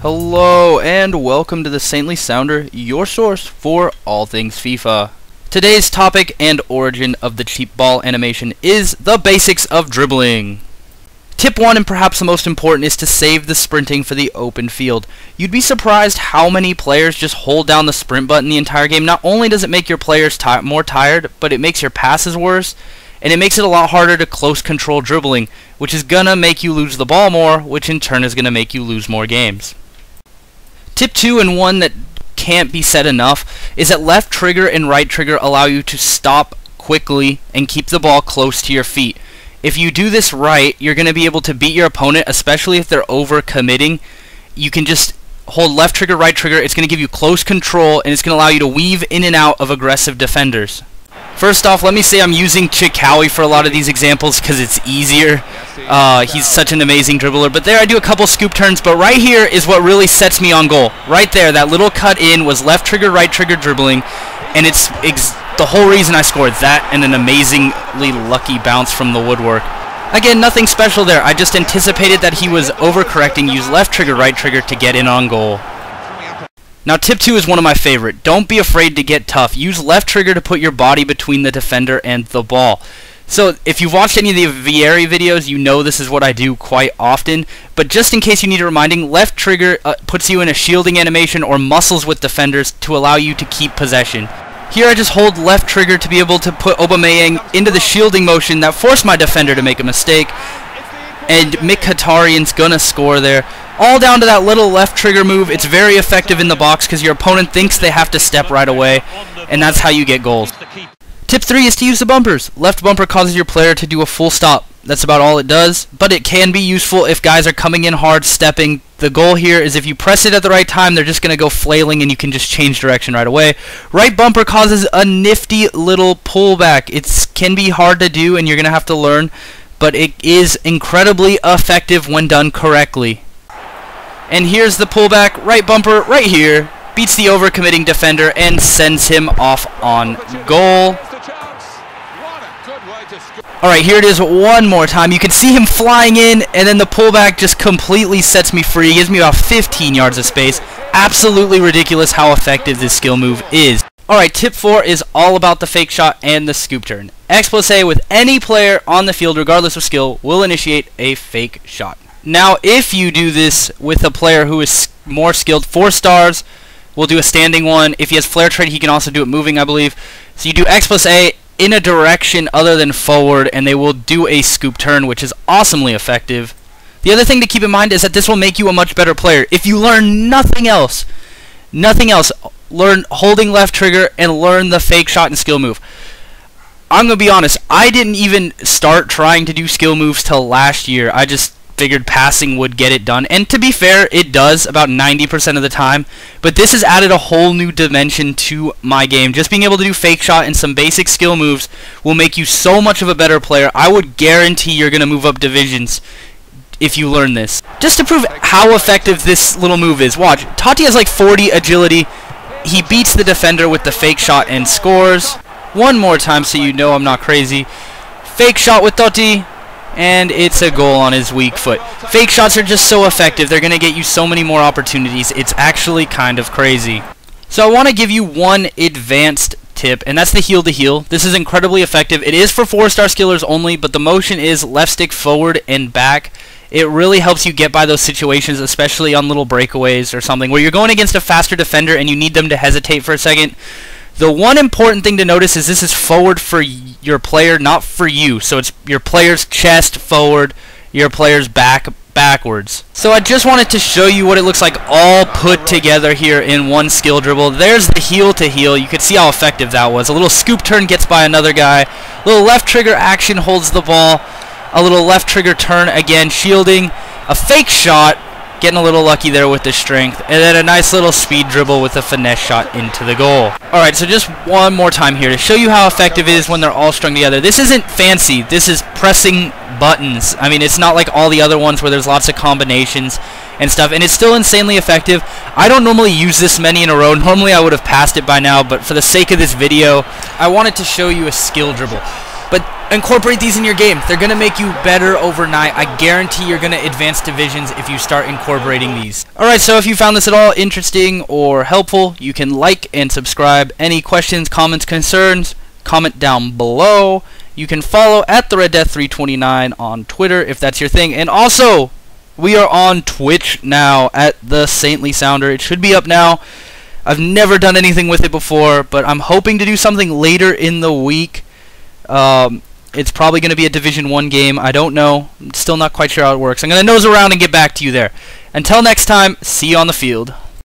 Hello and welcome to the Saintly Sounder, your source for all things FIFA. Today's topic and origin of the cheap ball animation is the basics of dribbling. Tip 1, and perhaps the most important, is to save the sprinting for the open field. You'd be surprised how many players just hold down the sprint button the entire game. Not only does it make your players more tired, but it makes your passes worse, and it makes it a lot harder to close control dribbling, which is gonna make you lose the ball more, which in turn is gonna make you lose more games. Tip 2, and one that can't be said enough, is that left trigger and right trigger allow you to stop quickly and keep the ball close to your feet. If you do this right, you're going to be able to beat your opponent, especially if they're over-committing. You can just hold left trigger, right trigger. It's going to give you close control, and it's going to allow you to weave in and out of aggressive defenders. First off, let me say I'm using Chikawi for a lot of these examples because it's easier. He's such an amazing dribbler. But there I do a couple scoop turns, but right here is what really sets me on goal. Right there, that little cut in was left trigger, right trigger dribbling, and it's the whole reason I scored that and an amazingly lucky bounce from the woodwork. Again, nothing special there. I just anticipated that he was overcorrecting, use left trigger, right trigger to get in on goal. Now tip 2 is one of my favorite. Don't be afraid to get tough. Use left trigger to put your body between the defender and the ball. So if you've watched any of the Vieri videos, you know this is what I do quite often. But just in case you need a reminding, left trigger puts you in a shielding animation or muscles with defenders to allow you to keep possession. Here I just hold left trigger to be able to put Aubameyang into the shielding motion that forced my defender to make a mistake. And Mkhitaryan's gonna score there. All down to that little left trigger move. It's very effective in the box because your opponent thinks they have to step right away, and that's how you get goals. Tip 3 is to use the bumpers. Left bumper causes your player to do a full stop. That's about all it does, but it can be useful if guys are coming in hard, stepping. The goal here is if you press it at the right time, they're just going to go flailing and you can just change direction right away. Right bumper causes a nifty little pullback. It can be hard to do and you're going to have to learn, but it is incredibly effective when done correctly. And here's the pullback, right bumper right here, beats the overcommitting defender and sends him off on goal. Alright, here it is one more time. You can see him flying in, and then the pullback just completely sets me free. He gives me about 15 yards of space. Absolutely ridiculous how effective this skill move is. Alright, tip 4 is all about the fake shot and the scoop turn. X+A with any player on the field, regardless of skill, will initiate a fake shot. Now, if you do this with a player who is more skilled, 4 stars, we'll do a standing one. If he has flare trade, he can also do it moving, I believe. So you do X+A in a direction other than forward, and they will do a scoop turn, which is awesomely effective. The other thing to keep in mind is that this will make you a much better player. If you learn nothing else, learn holding left trigger and learn the fake shot and skill move. I'm going to be honest, I didn't even start trying to do skill moves till last year. I just figured passing would get it done, and to be fair, it does about 90% of the time, but this has added a whole new dimension to my game. Just being able to do fake shot and some basic skill moves will make you so much of a better player. I would guarantee you're going to move up divisions if you learn this. Just to prove how effective this little move is, watch. Totti has like 40 agility. He beats the defender with the fake shot and scores. One more time so you know I'm not crazy. Fake shot with Totti, and it's a goal on his weak foot. Fake shots are just so effective. They're going to get you so many more opportunities. It's actually kind of crazy. So I want to give you one advanced tip, and that's the heel to heel. This is incredibly effective. It is for 4-star skillers only, but the motion is left stick forward and back. It really helps you get by those situations, especially on little breakaways or something where you're going against a faster defender and you need them to hesitate for a second. The one important thing to notice is this is forward for your player, not for you. So it's your player's chest forward, your player's back backwards. So I just wanted to show you what it looks like all put together here in one skill dribble. There's the heel to heel. You can see how effective that was. A little scoop turn gets by another guy. A little left trigger action holds the ball. A little left trigger turn again, shielding. A fake shot. Getting a little lucky there with the strength, and then a nice little speed dribble with a finesse shot into the goal. Alright, so just one more time here to show you how effective it is when they're all strung together. This isn't fancy, this is pressing buttons. I mean, it's not like all the other ones where there's lots of combinations and stuff, and it's still insanely effective. I don't normally use this many in a row. Normally I would have passed it by now, but for the sake of this video, I wanted to show you a skill dribble. But incorporate these in your game. They're going to make you better overnight. I guarantee you're going to advance divisions if you start incorporating these. Alright, so if you found this at all interesting or helpful, you can like and subscribe. Any questions, comments, concerns, comment down below. You can follow at TheRedDeath329 on Twitter if that's your thing. And also, we are on Twitch now at TheSaintlySounder. It should be up now. I've never done anything with it before, but I'm hoping to do something later in the week. It's probably going to be a Division 1 game. I don't know. I'm still not quite sure how it works. I'm going to nose around and get back to you there. Until next time, see you on the field.